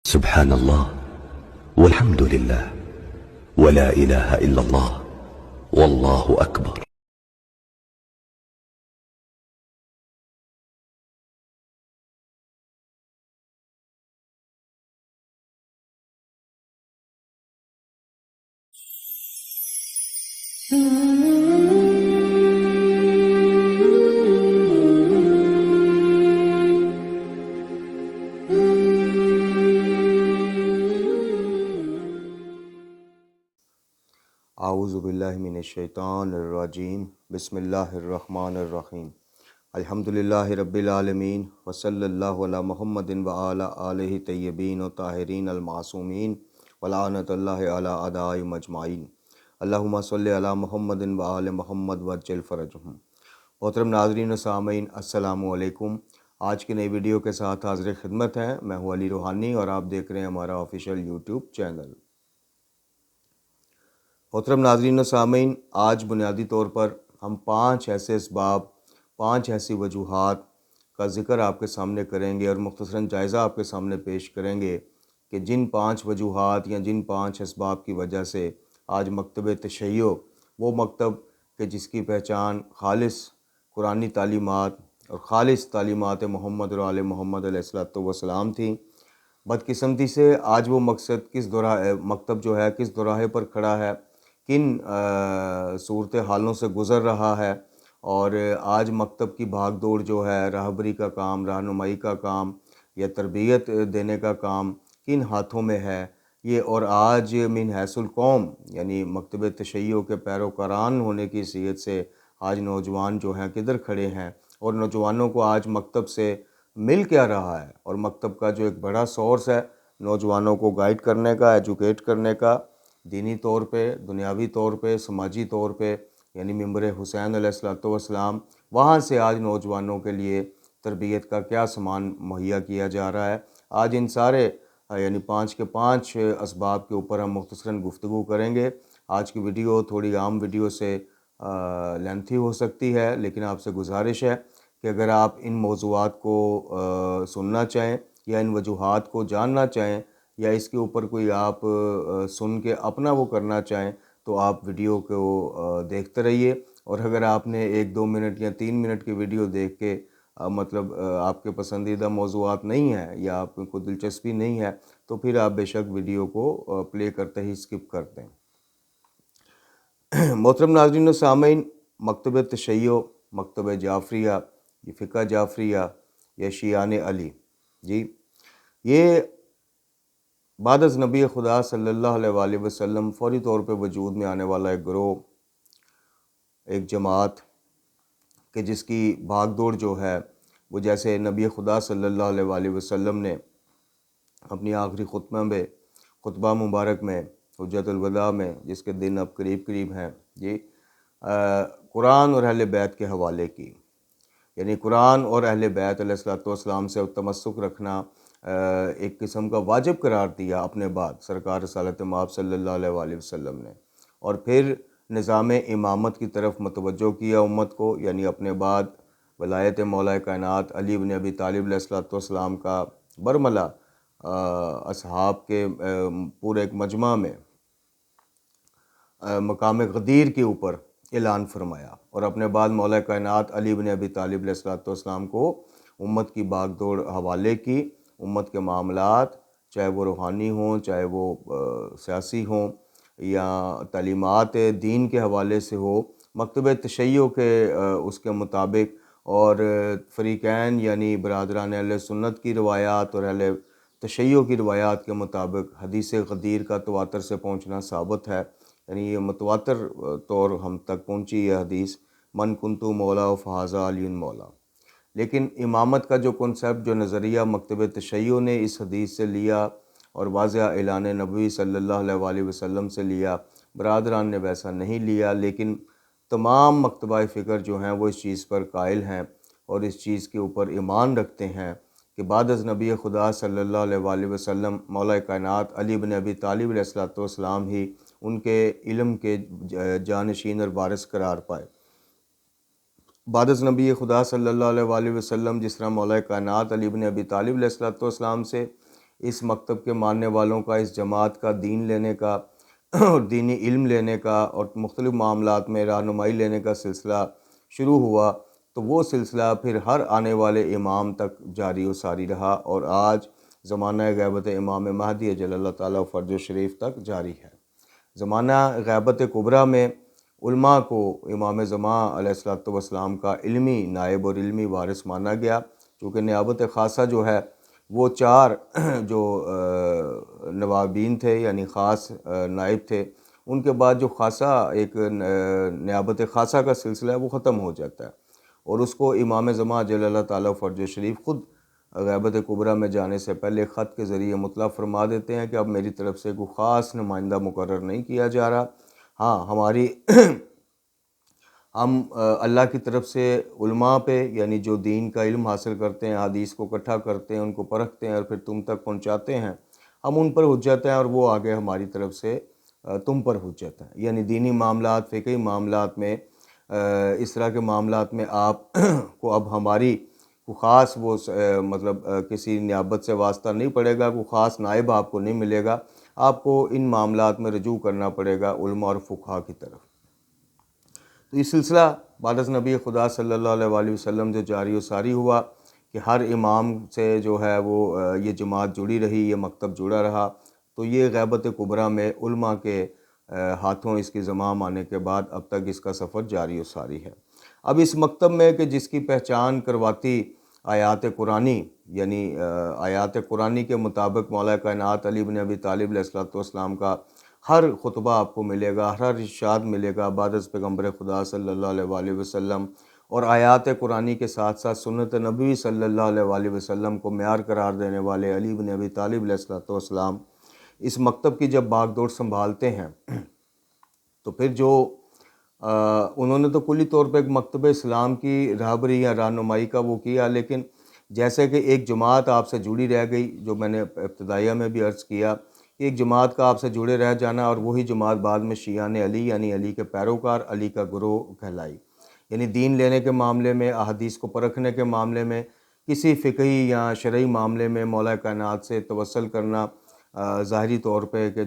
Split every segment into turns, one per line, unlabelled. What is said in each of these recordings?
سبحان الله والحمد لله ولا إله إلا الله والله أكبر.
اعوذ باللہ من الشیطان الرجیم. بسم اللہ الرحمن الرحیم. الحمدللہ رب العالمین وصلی اللہ علی محمد وعلی آلہ طیبین و طاہرین المعصومین ولعنت اللہ علی اعداء مجمعین. اللہم صلی علی محمد وآل محمد وعجل فرجہم. محترم ناظرین و سامعین، السلام علیکم. آج کی نئی ویڈیو کے ساتھ حاضر خدمت ہیں. میں ہوں علی روحانی اور آپ دیکھ رہے ہیں ہمارا آفیشیل یوٹیوب چینل. محترم ناظرین و سامعین، آج بنیادی طور پر ہم 5 ایسے اسباب، 5 ایسی وجوہات کا ذکر آپ کے سامنے کریں گے اور مختصراً جائزہ آپ کے سامنے پیش کریں گے کہ جن 5 وجوہات یا جن 5 اسباب کی وجہ سے آج مکتب تشیع، وہ مکتب کہ جس کی پہچان خالص قرآنی تعلیمات اور خالص تعلیمات محمد و آل محمد علیہ الصلوۃ والسلام تھیں، بدقسمتی سے آج وہ مکتب جو ہے کس دوراہے پر کھڑا ہے، کن صورت حالوں سے گزر رہا ہے، اور آج مکتب کی بھاگ دوڑ جو ہے، راہبری کا کام، رہنمائی کا کام یا تربیت دینے کا کام کن ہاتھوں میں ہے یہ. اور آج من حیث القوم یعنی مکتب تشیع کے پیروکاران ہونے کی حیثیت سے آج نوجوان جو ہیں کدھر کھڑے ہیں، اور نوجوانوں کو آج مکتب سے مل کیا رہا ہے. اور مکتب کا جو ایک بڑا سورس ہے نوجوانوں کو گائیڈ کرنے کا، ایجوکیٹ کرنے کا، دینی طور پہ، دنیاوی طور پہ، سماجی طور پہ، یعنی ممبر حسین علیہ الصلوۃ والسلام، وہاں سے آج نوجوانوں کے لیے تربیت کا کیا سامان مہیا کیا جا رہا ہے. آج ان سارے یعنی 5 کے 5 اسباب کے اوپر ہم مختصراً گفتگو کریں گے. آج کی ویڈیو تھوڑی عام ویڈیو سے لینتھی ہو سکتی ہے، لیکن آپ سے گزارش ہے کہ اگر آپ ان موضوعات کو سننا چاہیں یا ان وجوہات کو جاننا چاہیں یا اس کے اوپر کوئی آپ سن کے اپنا وہ کرنا چاہیں تو آپ ویڈیو کو دیکھتے رہیے. اور اگر آپ نے 1-2 منٹ یا 3 منٹ کی ویڈیو دیکھ کے مطلب آپ کے پسندیدہ موضوعات نہیں ہیں یا آپ کو دلچسپی نہیں ہے تو پھر آپ بے شک ویڈیو کو پلے کرتے ہی اسکپ کر دیں. محترم ناظرین و سامعین، مکتب تشیع، مکتب جعفریہ، یہ فقہ جعفریہ یا شیعان علی، جی یہ بعد از نبی خدا صلی اللہ علیہ وآلہ وسلم فوری طور پہ وجود میں آنے والا ایک گروہ، ایک جماعت کہ جس کی بھاگ دوڑ جو ہے وہ جیسے نبی خدا صلی اللہ علیہ وآلہ وسلم نے اپنی آخری خطبہ مبارک میں، حجۃ الوداع میں، جس کے دن اب قریب ہیں، جی قرآن اور اہل بیت کے حوالے کی، یعنی قرآن اور اہل بیت علیہ الصلوۃ والسلام سے تمسک رکھنا ایک قسم کا واجب قرار دیا اپنے بعد سرکار رسالت مآب صلی اللہ علیہ وآلہ وسلم نے. اور پھر نظام امامت کی طرف متوجہ کیا امت کو، یعنی اپنے بعد ولایت مولا کائنات علی بن ابی طالب علیہ الصلوۃ والسلام کا برملا اصحاب کے پورے ایک مجمع میں مقام غدیر کے اوپر اعلان فرمایا، اور اپنے بعد مولا کائنات علی بن ابی طالب علیہ الصلوۃ والسلام کو امت کی باغ دوڑ حوالے کی، امت کے معاملات چاہے وہ روحانی ہوں، چاہے وہ سیاسی ہوں یا تعلیمات دین کے حوالے سے ہو، مکتب تشیع کے اس کے مطابق اور فریقین یعنی برادران اہل سنت کی روایات اور اہل تشیع کی روایات کے مطابق حدیث غدیر کا تواتر سے پہنچنا ثابت ہے. یعنی یہ متواتر طور ہم تک پہنچی یہ حدیث، من کنتو مولا فہذا علی مولا. لیکن امامت کا جو کنسیپٹ، جو نظریہ مکتب تشیع نے اس حدیث سے لیا اور واضح اعلان نبوی صلی اللہ علیہ وآلہ وسلم سے لیا، برادران نے ویسا نہیں لیا. لیکن تمام مکتبہ فکر جو ہیں وہ اس چیز پر قائل ہیں اور اس چیز کے اوپر ایمان رکھتے ہیں کہ بعد از نبی خدا صلی اللہ علیہ وآلہ وسلم مولا کائنات علی بن ابی طالب علیہ الصلوۃ والسلام ہی ان کے علم کے جانشین اور وارث قرار پائے. بعد از نبی خدا صلی اللہ علیہ وآلہ وسلم جس طرح مولا کائنات علی بن ابی طالب علیہ الصلوۃ والسلام سے اس مکتب کے ماننے والوں کا، اس جماعت کا دین لینے کا اور دینی علم لینے کا اور مختلف معاملات میں رہنمائی لینے کا سلسلہ شروع ہوا، تو وہ سلسلہ پھر ہر آنے والے امام تک جاری و ساری رہا، اور آج زمانہ غیبت امام مہدی اجل اللہ تعالیٰ فرج شریف تک جاری ہے۔ زمانہ غیبت کبریٰ میں علماء کو امام زمان علیہ الصلوۃ والسلام کا علمی نائب اور علمی وارث مانا گیا، چونکہ نیابت خاصہ جو ہے وہ 4 جو نوابین تھے یعنی خاص نائب تھے، ان کے بعد جو خاصہ ایک نیابت خاصہ کا سلسلہ ہے وہ ختم ہو جاتا ہے، اور اس کو امام زمان جل اللہ تعالیٰ فرج شریف خود غیبت کبریٰ میں جانے سے پہلے خط کے ذریعے مطلع فرما دیتے ہیں کہ اب میری طرف سے کوئی خاص نمائندہ مقرر نہیں کیا جا رہا، ہاں ہماری ہم اللہ کی طرف سے علماء پہ یعنی جو دین کا علم حاصل کرتے ہیں، حدیث کو اکٹھا کرتے ہیں، ان کو پرکھتے ہیں اور پھر تم تک پہنچاتے ہیں، ہم ان پر حجت ہیں اور وہ آگے ہماری طرف سے تم پر حجت ہیں۔ یعنی دینی معاملات، فقہی معاملات میں، اس طرح کے معاملات میں آپ کو اب ہماری کوئی خاص وہ مطلب کسی نیابت سے واسطہ نہیں پڑے گا، کوئی خاص نائب آپ کو نہیں ملے گا، آپ کو ان معاملات میں رجوع کرنا پڑے گا علماء اور فقہاء کی طرف۔ تو یہ سلسلہ بعد از نبی خدا صلی اللہ علیہ وآلہ وسلم جو جاری و ساری ہوا کہ ہر امام سے جو ہے وہ یہ جماعت جڑی رہی، یہ مکتب جڑا رہا، تو یہ غیبت کبریٰ میں علماء کے ہاتھوں اس کی زمام آنے کے بعد اب تک اس کا سفر جاری و ساری ہے۔ اب اس مکتب میں کہ جس کی پہچان کرواتی آیات قرآنی، یعنی آیات قرآنی کے مطابق مولا کائنات علی بن ابی طالب علیہ الصلوۃ والسلام کا ہر خطبہ آپ کو ملے گا، ہر ارشاد ملے گا بعد از پیغمبر خدا صلی اللہ علیہ وآلہ وسلم، اور آیات قرآنی کے ساتھ ساتھ سنت نبوی صلی اللہ علیہ وآلہ وسلم کو معیار قرار دینے والے علی بن ابی طالب علیہ الصلوۃ والسلام اس مکتب کی جب باغ دوڑ سنبھالتے ہیں تو پھر جو انہوں نے تو کلی طور پہ ایک مکتب اسلام کی رہبری یا رہنمائی کا وہ کیا، لیکن جیسے کہ ایک جماعت آپ سے جڑی رہ گئی، جو میں نے ابتدائیہ میں بھی عرض کیا کہ ایک جماعت کا آپ سے جڑے رہ جانا، اور وہی جماعت بعد میں شیعان علی یعنی علی کے پیروکار، علی کا گروہ کہلائی۔ یعنی دین لینے کے معاملے میں، احادیث کو پرکھنے کے معاملے میں، کسی فقہی یا شرعی معاملے میں مولا کائنات سے توسل کرنا ظاہری طور پہ کہ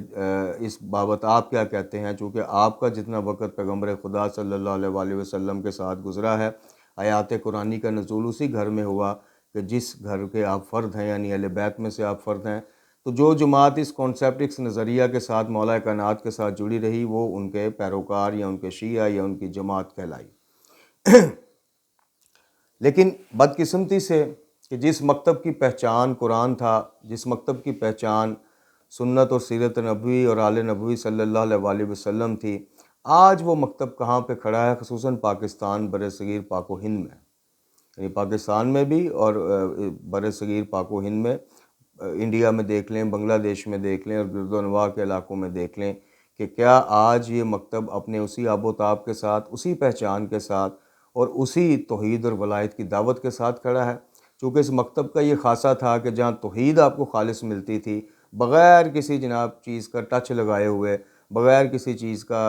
اس بابت آپ کیا کہتے ہیں، چونکہ آپ کا جتنا وقت پیغمبر خدا صلی اللہ علیہ وآلہ وسلم کے ساتھ گزرا ہے، آیات قرآنی کا نزول اسی گھر میں ہوا کہ جس گھر کے آپ فرد ہیں، یعنی اہل بیت میں سے آپ فرد ہیں، تو جو جماعت اس کانسیپٹ، اس نظریہ کے ساتھ مولا کائنات کے ساتھ جڑی رہی، وہ ان کے پیروکار یا ان کے شیعہ یا ان کی جماعت کہلائی۔ لیکن بدقسمتی سے کہ جس مکتب کی پہچان قرآن تھا، جس مکتب کی پہچان سنت اور سیرت نبوی اور آل نبوی صلی اللہ علیہ وآلہ وسلم تھی، آج وہ مکتب کہاں پہ کھڑا ہے؟ خصوصاً پاکستان بر صغیر پاک و ہند میں، یعنی پاکستان میں بھی اور بر صغیر پاک و ہند میں، انڈیا میں دیکھ لیں، بنگلہ دیش میں دیکھ لیں اور گرد و نواح کے علاقوں میں دیکھ لیں کہ کیا آج یہ مکتب اپنے اسی آب و تاب کے ساتھ، اسی پہچان کے ساتھ اور اسی توحید اور ولایت کی دعوت کے ساتھ کھڑا ہے؟ چونکہ اس مکتب کا یہ خاصہ تھا کہ جہاں توحید آپ کو خالص ملتی تھی، بغیر کسی جناب چیز کا ٹچ لگائے ہوئے، بغیر کسی چیز کا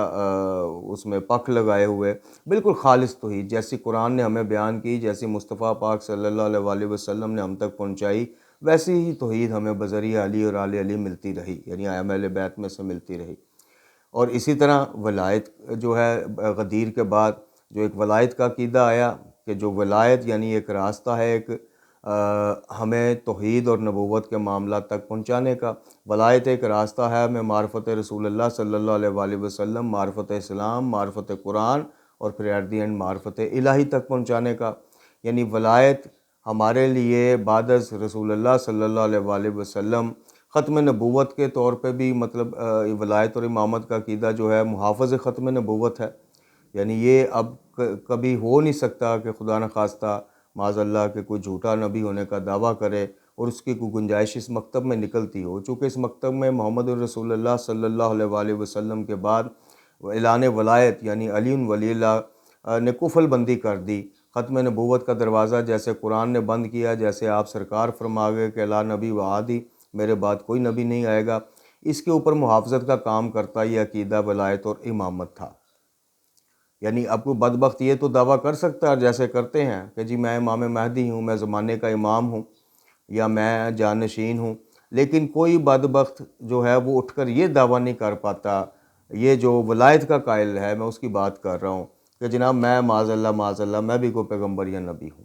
اس میں پکھ لگائے ہوئے، بالکل خالص توحید جیسی قرآن نے ہمیں بیان کی، جیسی مصطفیٰ پاک صلی اللہ علیہ وآلہ وسلم نے ہم تک پہنچائی، ویسی ہی توحید ہمیں بذریعہ علی اور آل علی ملتی رہی، یعنی ائمہ اہل بیت میں سے ملتی رہی۔ اور اسی طرح ولایت جو ہے غدیر کے بعد جو ایک ولایت کا عقیدہ آیا کہ جو ولایت یعنی ایک راستہ ہے ایک ہمیں توحید اور نبوت کے معاملات تک پہنچانے کا، ولایت ایک راستہ ہے ہمیں معرفت رسول اللہ صلی اللہ علیہ وآلہ وسلم، معرفت اسلام، معرفت قرآن اور پھر ایٹ دی اینڈ معرفت الہی تک پہنچانے کا۔ یعنی ولایت ہمارے لیے بعد از رسول اللہ صلی اللہ علیہ وآلہ وسلم ختم نبوت کے طور پہ بھی مطلب ولایت اور امامت کا عقیدہ جو ہے محافظ ختم نبوت ہے، یعنی یہ اب کبھی ہو نہیں سکتا کہ خدا نخواستہ معاذ اللہ کہ کوئی جھوٹا نبی ہونے کا دعویٰ کرے اور اس کی کوئی گنجائش اس مکتب میں نکلتی ہو، چونکہ اس مکتب میں محمد الرسول اللہ صلی اللہ علیہ وآلہ وسلم کے بعد اعلان ولایت یعنی علی ولی اللہ نے کفل بندی کر دی۔ ختم نبوت کا دروازہ جیسے قرآن نے بند کیا، جیسے آپ سرکار فرما گئے کہ لا نبی وعدی، میرے بعد کوئی نبی نہیں آئے گا، اس کے اوپر محافظت کا کام کرتا یہ عقیدہ ولایت اور امامت تھا۔ یعنی اب کوئی بدبخت یہ تو دعویٰ کر سکتا ہے جیسے کرتے ہیں کہ جی میں امام مہدی ہوں، میں زمانے کا امام ہوں یا میں جانشین ہوں، لیکن کوئی بدبخت جو ہے وہ اٹھ کر یہ دعویٰ نہیں کر پاتا، یہ جو ولایت کا قائل ہے، میں اس کی بات کر رہا ہوں کہ جناب میں معاذ اللہ میں بھی کوئی پیغمبر یا نبی ہوں۔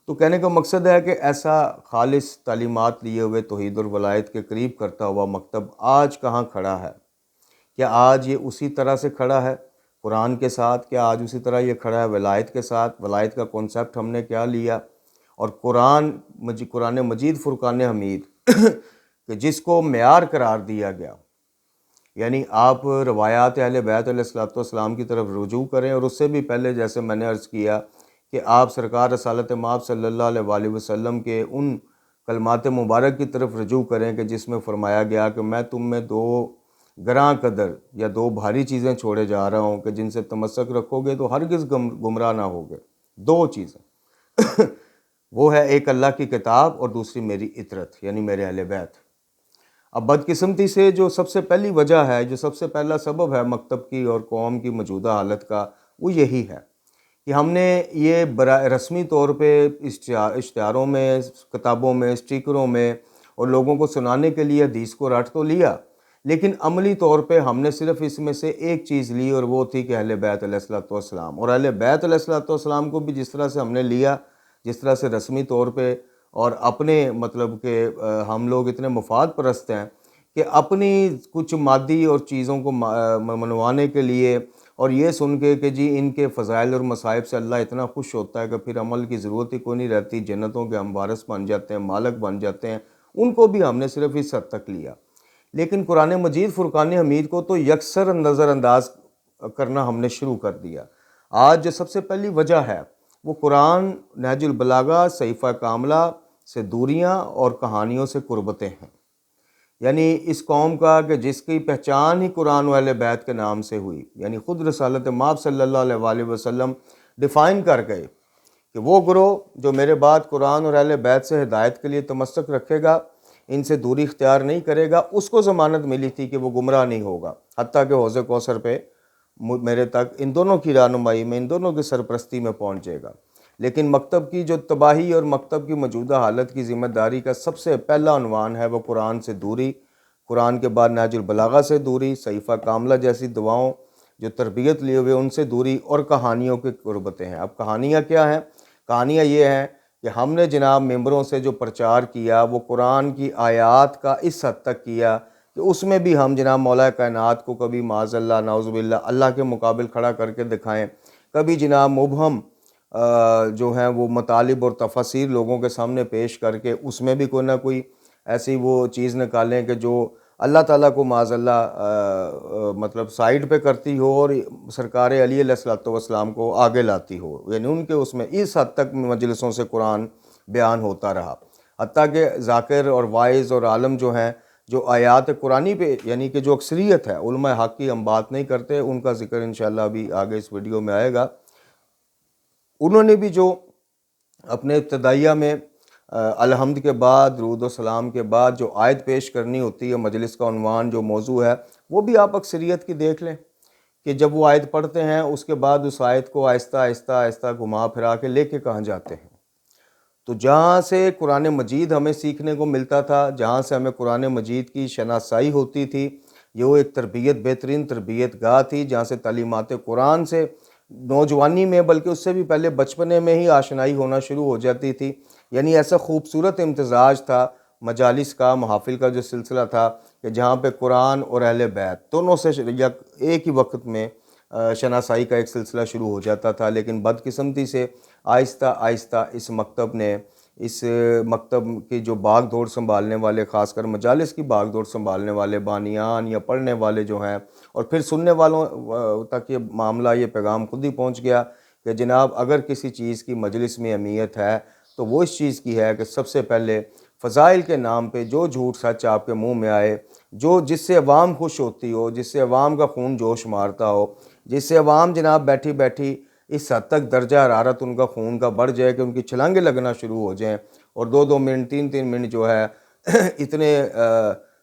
تو کہنے کا مقصد ہے کہ ایسا خالص تعلیمات لیے ہوئے توحید اور ولایت کے قریب کرتا ہوا مکتب آج کہاں کھڑا ہے؟ کیا آج یہ اسی طرح سے کھڑا ہے قرآن کے ساتھ؟ کیا آج اسی طرح یہ کھڑا ہے ولایت کے ساتھ؟ ولایت کا کانسیپٹ ہم نے کیا لیا؟ اور قرآن مجید فرقان حمید کہ جس کو معیار قرار دیا گیا، یعنی آپ روایات اہل بیت علیہ الصلوۃ والسلام کی طرف رجوع کریں، اور اس سے بھی پہلے جیسے میں نے عرض کیا کہ آپ سرکار رسالت مآب صلی اللہ علیہ وآلہ وسلم کے ان کلمات مبارک کی طرف رجوع کریں کہ جس میں فرمایا گیا کہ میں تم میں دو گراں قدر یا دو بھاری چیزیں چھوڑے جا رہا ہوں کہ جن سے تمسک رکھو گے تو ہرگز گمراہ نہ ہوگے۔ دو چیزیں وہ ہے ایک اللہ کی کتاب اور دوسری میری اطرت، یعنی میرے اہل بیت۔ اب بدقسمتی سے جو سب سے پہلی وجہ ہے، جو سب سے پہلا سبب ہے مکتب کی اور قوم کی موجودہ حالت کا، وہ یہی ہے کہ ہم نے یہ رسمی طور پہ اشتہاروں میں، کتابوں میں، اسٹیکروں میں اور لوگوں کو سنانے کے لیے حدیث کو رٹ تو لیا، لیکن عملی طور پہ ہم نے صرف اس میں سے ایک چیز لی، اور وہ تھی کہ اہل بیت علیہ الصلوۃ والسلام، اور اہل بیت علیہ الصلوۃ والسلام کو بھی جس طرح سے ہم نے لیا، جس طرح سے رسمی طور پہ، اور اپنے مطلب کہ ہم لوگ اتنے مفاد پرست ہیں کہ اپنی کچھ مادی اور چیزوں کو منوانے کے لیے، اور یہ سن کے کہ جی ان کے فضائل اور مصائب سے اللہ اتنا خوش ہوتا ہے کہ پھر عمل کی ضرورت ہی کوئی نہیں رہتی، جنتوں کے ہم وارث بن جاتے ہیں، مالک بن جاتے ہیں، ان کو بھی ہم نے صرف اس حد تک لیا۔ لیکن قرآن مجید فرقان حمید کو تو یکسر نظر انداز کرنا ہم نے شروع کر دیا۔ آج جو سب سے پہلی وجہ ہے وہ قرآن، نہج البلاغہ، صحیفہ کاملہ سے دوریاں اور کہانیوں سے قربتیں ہیں۔ یعنی اس قوم کا کہ جس کی پہچان ہی قرآن و اہل بیت کے نام سے ہوئی، یعنی خود رسالت مآب صلی اللہ علیہ وآلہ وسلم ڈیفائن کر گئے کہ وہ گروہ جو میرے بعد قرآن اور اہل بیت سے ہدایت کے لیے تمسک رکھے گا، ان سے دوری اختیار نہیں کرے گا، اس کو ضمانت ملی تھی کہ وہ گمراہ نہیں ہوگا، حتیٰ کہ حوض کوثر پہ میرے تک ان دونوں کی رہنمائی میں، ان دونوں کی سرپرستی میں پہنچے گا۔ لیکن مکتب کی جو تباہی اور مکتب کی موجودہ حالت کی ذمہ داری کا سب سے پہلا عنوان ہے وہ قرآن سے دوری، قرآن کے بعد نہج البلاغہ سے دوری، صحیفہ کاملہ جیسی دعاؤں جو تربیت لیے ہوئے ان سے دوری، اور کہانیوں کی قربتیں ہیں۔ اب کہانیاں کیا ہیں؟ کہانیاں یہ ہیں کہ ہم نے جناب ممبروں سے جو پرچار کیا وہ قرآن کی آیات کا اس حد تک کیا کہ اس میں بھی ہم جناب مولا کائنات کو کبھی معاذ اللہ، نعوذ باللہ، اللہ کے مقابل کھڑا کر کے دکھائیں، کبھی جناب مبہم جو ہیں وہ مطالب اور تفاسیر لوگوں کے سامنے پیش کر کے اس میں بھی کوئی نہ کوئی ایسی وہ چیز نکالیں کہ جو اللہ تعالیٰ کو معاذ اللہ مطلب سائیڈ پہ کرتی ہو اور سرکار علی علیہ الصلوۃ والسلام کو آگے لاتی ہو، یعنی ان کے اس میں اس حد تک مجلسوں سے قرآن بیان ہوتا رہا، حتیٰ کہ ذاکر اور واعظ اور عالم جو ہیں، جو آیات قرآنی پہ یعنی کہ جو اکثریت ہے، علماء حق کی ہم بات نہیں کرتے، ان کا ذکر انشاءاللہ ابھی آگے اس ویڈیو میں آئے گا، انہوں نے بھی جو اپنے ابتدائیہ میں الحمد کے بعد، درود و سلام کے بعد جو آیت پیش کرنی ہوتی ہے، مجلس کا عنوان جو موضوع ہے، وہ بھی آپ اکثریت کی دیکھ لیں کہ جب وہ آیت پڑھتے ہیں اس کے بعد اس آیت کو آہستہ آہستہ آہستہ گھما پھرا کے لے کے کہاں جاتے ہیں۔ تو جہاں سے قرآن مجید ہمیں سیکھنے کو ملتا تھا، جہاں سے ہمیں قرآن مجید کی شناسائی ہوتی تھی، یہ وہ ایک تربیت، بہترین تربیت گاہ تھی جہاں سے تعلیمات قرآن سے نوجوانی میں، بلکہ اس سے بھی پہلے بچپنے میں ہی آشنائی ہونا شروع ہو جاتی تھی۔ یعنی ایسا خوبصورت امتزاج تھا مجالس کا، محافل کا جو سلسلہ تھا کہ جہاں پہ قرآن اور اہل بیت دونوں سے ایک ہی وقت میں شناسائی کا ایک سلسلہ شروع ہو جاتا تھا۔ لیکن بدقسمتی سے آہستہ آہستہ اس مکتب کی جو باغ دوڑ سنبھالنے والے، خاص کر مجالس کی باغ دوڑ سنبھالنے والے بانیان یا پڑھنے والے جو ہیں، اور پھر سننے والوں تک یہ معاملہ، یہ پیغام خود ہی پہنچ گیا کہ جناب اگر کسی چیز کی مجلس میں اہمیت ہے تو وہ اس چیز کی ہے کہ سب سے پہلے فضائل کے نام پہ جو جھوٹ سچ آپ کے منہ میں آئے، جس سے عوام خوش ہوتی ہو، جس سے عوام کا خون جوش مارتا ہو، جس سے عوام جناب بیٹھی بیٹھی اس حد تک درجہ حرارت ان کا خون کا بڑھ جائے کہ ان کی چھلانگیں لگنا شروع ہو جائیں، اور 2 منٹ 3 منٹ جو ہے اتنے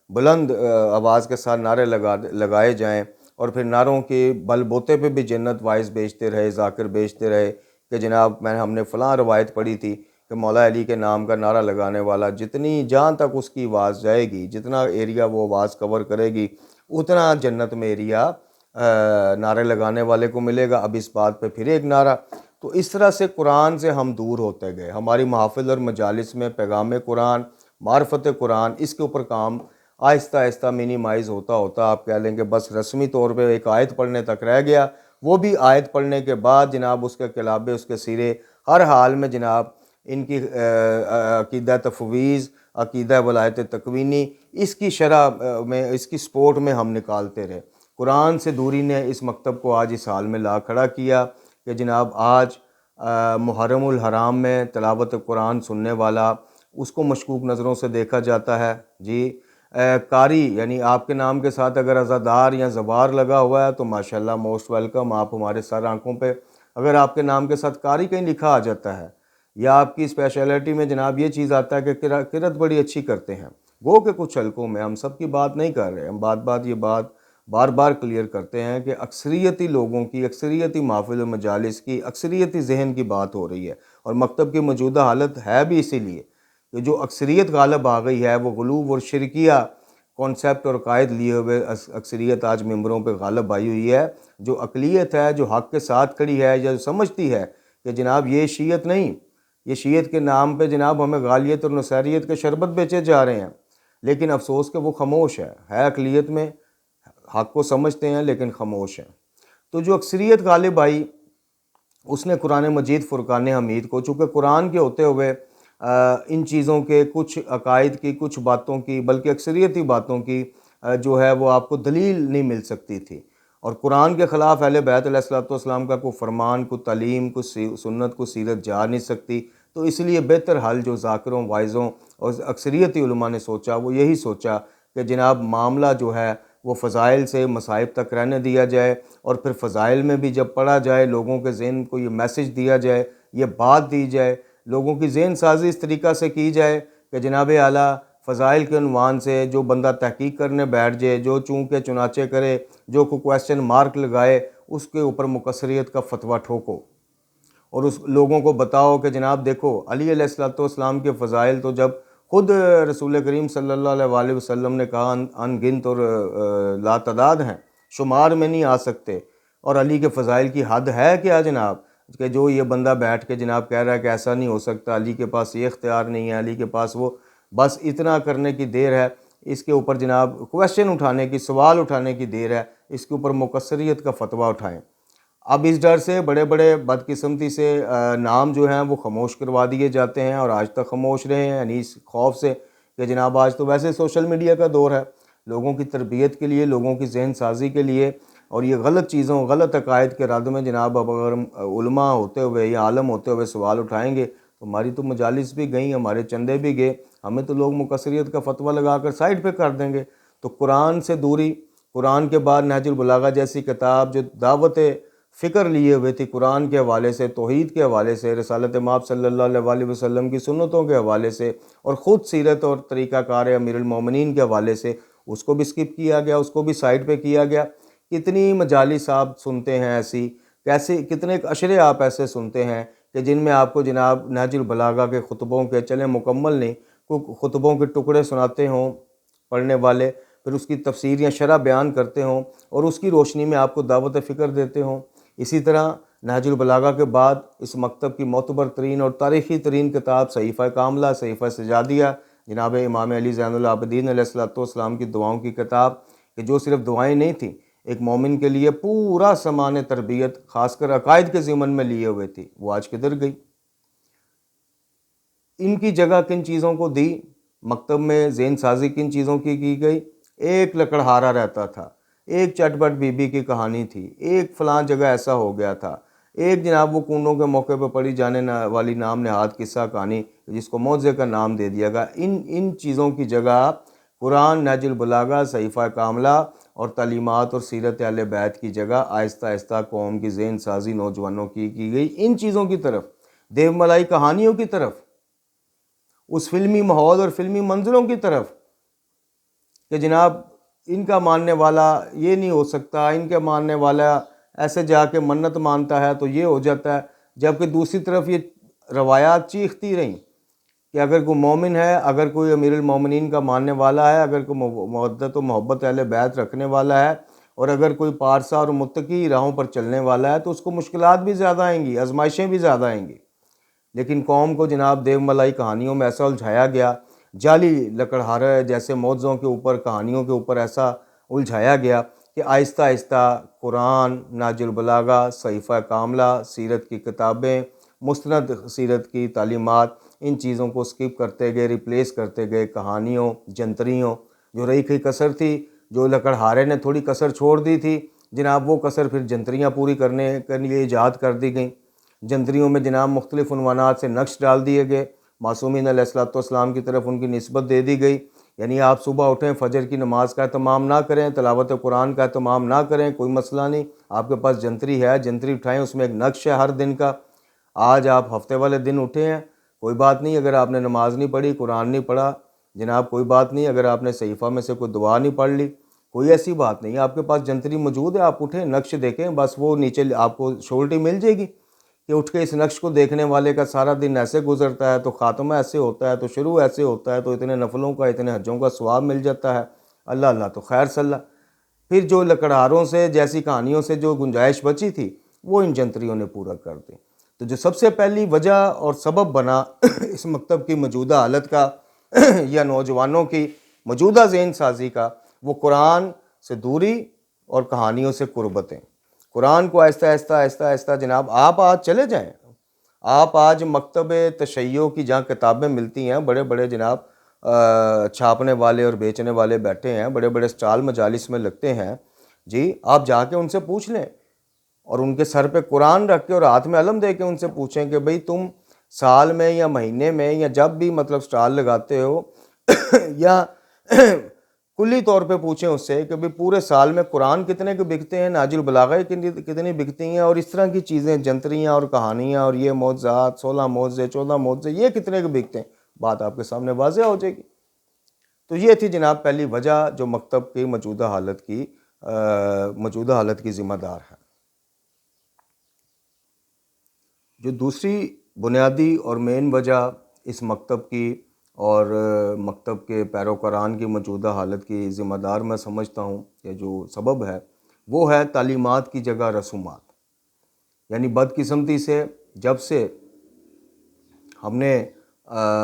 بلند آواز کے ساتھ نعرے لگائے جائیں، اور پھر نعروں کے بل بوتے پہ بھی جنت وائز بیچتے رہے، ذاکر بیچتے رہے کہ جناب ہم نے فلاں روایت پڑھی تھی کہ مولا علی کے نام کا نعرہ لگانے والا جتنی جہاں تک اس کی آواز جائے گی، جتنا ایریا وہ آواز کور کرے گی، اتنا جنت میں ایریا نعرے لگانے والے کو ملے گا۔ اب اس بات پہ پھر ایک نعرہ۔ تو اس طرح سے قرآن سے ہم دور ہوتے گئے۔ ہماری محافل اور مجالس میں پیغام قرآن، معرفت قرآن، اس کے اوپر کام آہستہ آہستہ منیمائز ہوتا ہوتا آپ کہہ لیں کہ بس رسمی طور پہ ایک آیت پڑھنے تک رہ گیا۔ وہ بھی آیت پڑھنے کے بعد جناب اس کے کلابے، اس کے سرے، ہر حال میں جناب ان کی عقیدہ تفویض، عقیدہ ولایت تکوینی، اس کی شرح میں، اس کی سپورٹ میں ہم نکالتے رہے۔ قرآن سے دوری نے اس مکتب کو آج اس حال میں لا کھڑا کیا کہ جناب آج محرم الحرام میں تلاوت قرآن سننے والا، اس کو مشکوک نظروں سے دیکھا جاتا ہے۔ جی قاری یعنی آپ کے نام کے ساتھ اگر عزادار یا زوار لگا ہوا ہے تو ماشاءاللہ موسٹ ویلکم، آپ ہمارے سر آنکھوں پہ۔ اگر آپ کے نام کے ساتھ قاری کہیں لکھا آ جاتا ہے یا آپ کی اسپیشلٹی میں جناب یہ چیز آتا ہے کہ قرأت بڑی اچھی کرتے ہیں، گو کہ کچھ حلقوں میں، ہم سب کی بات نہیں کر رہے، ہم یہ بات بار بار کلیئر کرتے ہیں کہ اکثریتی لوگوں کی، اکثریتی محافل و مجالس کی، اکثریتی ذہن کی بات ہو رہی ہے، اور مکتب کی موجودہ حالت ہے بھی اسی لیے کہ جو اکثریت غالب آ گئی ہے، وہ غلو اور شرکیہ کانسیپٹ اور قائد لیے ہوئے اکثریت آج ممبروں پہ غالب آئی ہوئی ہے۔ جو اقلیت ہے، جو حق کے ساتھ کھڑی ہے، یا سمجھتی ہے کہ جناب یہ شیعت نہیں، یہ شیعت کے نام پہ جناب ہمیں غالیت اور نصیریت کے شربت بیچے جا رہے ہیں، لیکن افسوس کہ وہ خاموش ہے اقلیت میں، حق کو سمجھتے ہیں لیکن خاموش ہیں۔ تو جو اکثریت غالب آئی، اس نے قرآن مجید فرقان حمید کو، چونکہ قرآن کے ہوتے ہوئے ان چیزوں کے کچھ عقائد کی، کچھ باتوں کی، بلکہ اکثریتی باتوں کی جو ہے وہ آپ کو دلیل نہیں مل سکتی تھی، اور قرآن کے خلاف اہل بیت علیہ الصلوۃ والسلام کا کوئی فرمان، کوئی تعلیم، کوئی سنت، کوئی سیرت جا نہیں سکتی۔ تو اس لیے بہتر حل جو ذاکروں، وائزوں اور اکثریتی علماء نے سوچا، وہ یہی سوچا کہ جناب معاملہ جو ہے وہ فضائل سے مصائب تک رہنے دیا جائے، اور پھر فضائل میں بھی جب پڑھا جائے، لوگوں کے ذہن کو یہ میسج دیا جائے، یہ بات دی جائے، لوگوں کی ذہن سازی اس طریقہ سے کی جائے کہ جناب اعلیٰ فضائل کے عنوان سے جو بندہ تحقیق کرنے بیٹھ جائے، جو چونکہ چنانچہ کرے، جو کوئی کویسچن مارک لگائے، اس کے اوپر مقصریت کا فتویٰ ٹھوکو، اور اس لوگوں کو بتاؤ کہ جناب دیکھو علی علیہ الصلوۃ والسلام کے فضائل تو جب خود رسول کریم صلی اللہ علیہ وسلم نے کہا ان گنت اور لا تعداد ہیں، شمار میں نہیں آ سکتے، اور علی کے فضائل کی حد ہے کیا جناب کہ جو یہ بندہ بیٹھ کے جناب کہہ رہا ہے کہ ایسا نہیں ہو سکتا، علی کے پاس یہ اختیار نہیں ہے، علی کے پاس وہ، بس اتنا کرنے کی دیر ہے، اس کے اوپر جناب کویسچن اٹھانے کی، سوال اٹھانے کی دیر ہے، اس کے اوپر مقصریت کا فتویٰ اٹھائیں۔ اب اس ڈر سے بڑے بڑے بدقسمتی سے نام جو ہیں وہ خاموش کروا دیے جاتے ہیں، اور آج تک خاموش رہے ہیں، یعنی اس خوف سے کہ جناب آج تو ویسے سوشل میڈیا کا دور ہے، لوگوں کی تربیت کے لیے، لوگوں کی ذہن سازی کے لیے، اور یہ غلط چیزوں، غلط عقائد کے رد میں جناب اب اگر علماء ہوتے ہوئے یا عالم ہوتے ہوئے سوال اٹھائیں گے تو ہماری تو مجالس بھی گئیں، ہمارے چندے بھی گئے، ہمیں تو لوگ مقصریت کا فتویٰ لگا کر سائڈ پہ کر دیں گے۔ تو قرآن سے دوری، قرآن کے بعد نہج البلاغہ جیسی کتاب جو دعوت فکر لیے ہوئے تھی قرآن کے حوالے سے، توحید کے حوالے سے، رسالت مآب صلی اللہ علیہ وسلم کی سنتوں کے حوالے سے، اور خود سیرت اور طریقہ کار امیر المومنین کے حوالے سے، اس کو بھی سکپ کیا گیا، اس کو بھی سائڈ پہ کیا گیا۔ کتنی مجالس آپ سنتے ہیں ایسی، کتنے اشرے آپ ایسے سنتے ہیں کہ جن میں آپ کو جناب نہج البلاغہ کے خطبوں کے، چلیں مکمل نہیں، کوئی خطبوں کے ٹکڑے سناتے ہوں پڑھنے والے، پھر اس کی تفسیر یا شرح بیان کرتے ہوں، اور اس کی روشنی میں آپ کو دعوت فکر دیتے ہوں۔ اسی طرح نہج البلاغہ کے بعد اس مکتب کی معتبر ترین اور تاریخی ترین کتاب صحیفہ کاملہ، صحیفہ سجادیہ، جناب امام علی زین العابدین علیہ الصلوۃ والسلام کی دعاؤں کی کتاب، کہ جو صرف دعائیں نہیں تھیں، ایک مومن کے لیے پورا سامان تربیت خاص کر عقائد کے ضمن میں لیے ہوئے تھی، وہ آج کدھر گئی؟ ان کی جگہ کن چیزوں کو دی مکتب میں؟ ذہن سازی کن چیزوں کی گئی؟ ایک لکڑہارا رہتا تھا، ایک چٹ بٹ بی بی کی کہانی تھی، ایک فلاں جگہ ایسا ہو گیا تھا، ایک جناب وہ کنڈوں کے موقع پہ پڑھی جانے والی نام نہاد قصہ کہانی جس کو معجزے کا نام دے دیا گیا۔ ان چیزوں کی جگہ قرآن، نہج البلاغہ، صحیفہ کاملہ اور تعلیمات اور سیرت اہل بیت کی جگہ آہستہ آہستہ قوم کی ذہن سازی نوجوانوں کی گئی ان چیزوں کی طرف، دیو ملائی کہانیوں کی طرف، اس فلمی ماحول اور فلمی منظروں کی طرف کہ جناب ان کا ماننے والا یہ نہیں ہو سکتا، ان کے ماننے والا ایسے جا کے منت مانتا ہے تو یہ ہو جاتا ہے، جبکہ دوسری طرف یہ روایات چیختی رہیں کہ اگر کوئی مومن ہے، اگر کوئی امیر المومنین کا ماننے والا ہے، اگر کوئی مودت و محبت اہل بیت رکھنے والا ہے، اور اگر کوئی پارسا اور متقی راہوں پر چلنے والا ہے تو اس کو مشکلات بھی زیادہ آئیں گی، آزمائشیں بھی زیادہ آئیں گی۔ لیکن قوم کو جناب دیو ملائی کہانیوں میں ایسا الجھایا گیا، جعلی لکڑہارے جیسے معجزوں کے اوپر، کہانیوں کے اوپر ایسا الجھایا گیا کہ آہستہ آہستہ قرآن، نہج البلاغہ، صحیفہ کاملہ، سیرت کی کتابیں، مستند سیرت کی تعلیمات، ان چیزوں کو سکپ کرتے گئے، ریپلیس کرتے گئے کہانیوں، جنتریوں۔ جو رہی کئی کسر تھی، جو لکڑہارے نے تھوڑی کسر چھوڑ دی تھی جناب، وہ کسر پھر جنتریاں پوری کرنے کے لیے ایجاد کر دی گئیں۔ جنتریوں میں جناب مختلف عنوانات سے نقش ڈال دیے گئے، معصومین علیہ السلام کی طرف ان کی نسبت دے دی گئی، یعنی آپ صبح اٹھیں، فجر کی نماز کا اہتمام نہ کریں، تلاوت قرآن کا اہتمام نہ کریں، کوئی مسئلہ نہیں، آپ کے پاس جنتری ہے، جنتری اٹھائیں، اس میں ایک نقش ہے ہر دن کا۔ آج آپ ہفتے والے دن اٹھے ہیں، کوئی بات نہیں اگر آپ نے نماز نہیں پڑھی، قرآن نہیں پڑھا جناب، کوئی بات نہیں اگر آپ نے صحیفہ میں سے کوئی دعا نہیں پڑھ لی، کوئی ایسی بات نہیں، آپ کے پاس جنتری موجود ہے، آپ اٹھیں، نقش دیکھیں، بس وہ نیچے آپ کو شورٹی مل جائے گی کہ اٹھ کے اس نقش کو دیکھنے والے کا سارا دن ایسے گزرتا ہے، تو خاتمہ ایسے ہوتا ہے، تو شروع ایسے ہوتا ہے، تو اتنے نفلوں کا، اتنے حجوں کا ثواب مل جاتا ہے، اللہ اللہ تو خیر صلی اللہ۔ پھر جو لکڑہاروں سے جیسی کہانیوں سے جو گنجائش بچی تھی وہ ان جنتریوں نے پورا کر دی۔ تو جو سب سے پہلی وجہ اور سبب بنا اس مکتب کی موجودہ حالت کا یا نوجوانوں کی موجودہ ذہن سازی کا، وہ قرآن سے دوری اور کہانیوں سے قربتیں۔ قرآن کو آہستہ آہستہ آہستہ آہستہ جناب، آپ آج چلے جائیں، آپ آج مکتب تشیع کی جہاں کتابیں ملتی ہیں، بڑے بڑے جناب چھاپنے والے اور بیچنے والے بیٹھے ہیں، بڑے بڑے سٹال مجالس میں لگتے ہیں جی، آپ جا کے ان سے پوچھ لیں، اور ان کے سر پہ قرآن رکھ کے اور ہاتھ میں علم دے کے ان سے پوچھیں کہ بھئی تم سال میں یا مہینے میں یا جب بھی مطلب سٹال لگاتے ہو یا کلی طور پہ پوچھیں اس سے کہ بھئی پورے سال میں قرآن کتنے کے بکتے ہیں، نہج البلاغہ کتنی بکتی ہیں، اور اس طرح کی چیزیں، جنتریاں اور کہانیاں اور یہ معجزات، 16 معجزے، 14 معجزے، یہ کتنے کے بکتے ہیں، بات آپ کے سامنے واضح ہو جائے گی۔ تو یہ تھی جناب پہلی وجہ جو مکتب کی موجودہ حالت کی ذمہ دار ہے۔ جو دوسری بنیادی اور مین وجہ اس مکتب کی اور مکتب کے پیروکاران کی موجودہ حالت کی ذمہ دار میں سمجھتا ہوں کہ جو سبب ہے وہ ہے تعلیمات کی جگہ رسومات۔ یعنی بدقسمتی سے جب سے ہم نے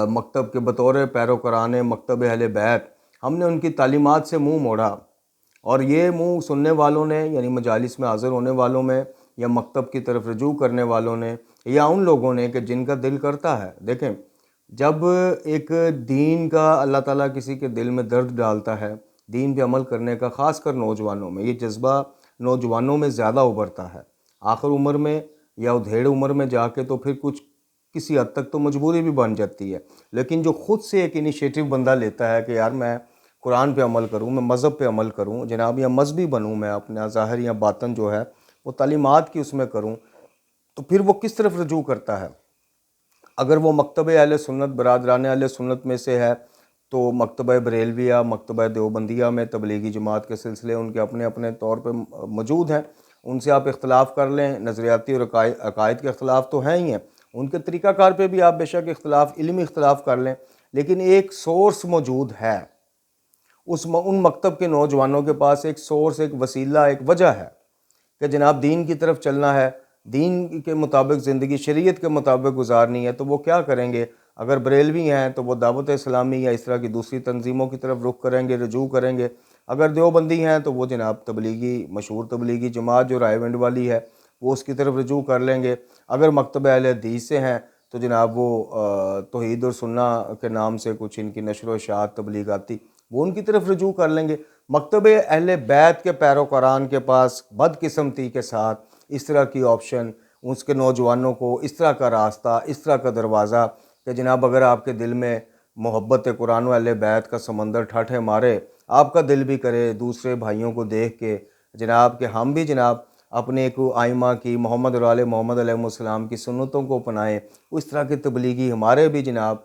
مکتب کے بطور پیروکاران مکتب اہل بیت ہم نے ان کی تعلیمات سے منہ موڑا، اور یہ منہ سننے والوں نے، یعنی مجالس میں حاضر ہونے والوں میں، یا مکتب کی طرف رجوع کرنے والوں نے، یا ان لوگوں نے کہ جن کا دل کرتا ہے، دیکھیں جب ایک دین کا اللہ تعالیٰ کسی کے دل میں درد ڈالتا ہے، دین پہ عمل کرنے کا، خاص کر نوجوانوں میں، یہ جذبہ نوجوانوں میں زیادہ ابھرتا ہے۔ آخر عمر میں یا ادھیڑ عمر میں جا کے تو پھر کسی حد تک تو مجبوری بھی بن جاتی ہے، لیکن جو خود سے ایک انیشیٹو بندہ لیتا ہے کہ یار میں قرآن پہ عمل کروں، میں مذہب پہ عمل کروں جناب، یا مذہبی بنوں، میں اپنا ظاہر یا باطن جو ہے وہ تعلیمات کی اس میں کروں، تو پھر وہ کس طرف رجوع کرتا ہے؟ اگر وہ مکتبہ اہل سنت، برادران اہل سنت میں سے ہے تو مکتبہ بریلویہ، مکتبہ دیوبندیہ میں تبلیغی جماعت کے سلسلے ان کے اپنے اپنے طور پہ موجود ہیں، ان سے آپ اختلاف کر لیں، نظریاتی اور عقائد کے اختلاف تو ہیں ہی ہیں، ان کے طریقہ کار پہ بھی آپ بے شک علمی اختلاف کر لیں، لیکن ایک سورس موجود ہے، ان مکتب کے نوجوانوں کے پاس ایک سورس، ایک وسیلہ، ایک وجہ ہے کہ جناب دین کی طرف چلنا ہے، دین کے مطابق زندگی، شریعت کے مطابق گزارنی ہے، تو وہ کیا کریں گے؟ اگر بریلوی ہیں تو وہ دعوت اسلامی یا اس طرح کی دوسری تنظیموں کی طرف رخ کریں گے، رجوع کریں گے، اگر دیوبندی ہیں تو وہ جناب مشہور تبلیغی جماعت جو رائے ونڈ والی ہے وہ اس کی طرف رجوع کر لیں گے، اگر مکتبہ اہل حدیث سے ہیں تو جناب وہ توحید اور سنہ کے نام سے کچھ ان کی نشر و اشاعت تبلیغاتی، وہ ان کی طرف رجوع کر لیں گے۔ مکتبہ اہل بیت کے پیروکاران کے پاس بدقسمتی کے ساتھ اس طرح کی آپشن، اس کے نوجوانوں کو اس طرح کا راستہ، اس طرح کا دروازہ کہ جناب اگر آپ کے دل میں محبت قرآن و اہل بیت کا سمندر ٹھاٹھے مارے، آپ کا دل بھی کرے دوسرے بھائیوں کو دیکھ کے جناب کہ ہم بھی جناب اپنے ایک آئمہ کی، محمد اور آل محمد علیہ السلام کی سنتوں کو اپنائیں، اس طرح کی تبلیغی ہمارے بھی جناب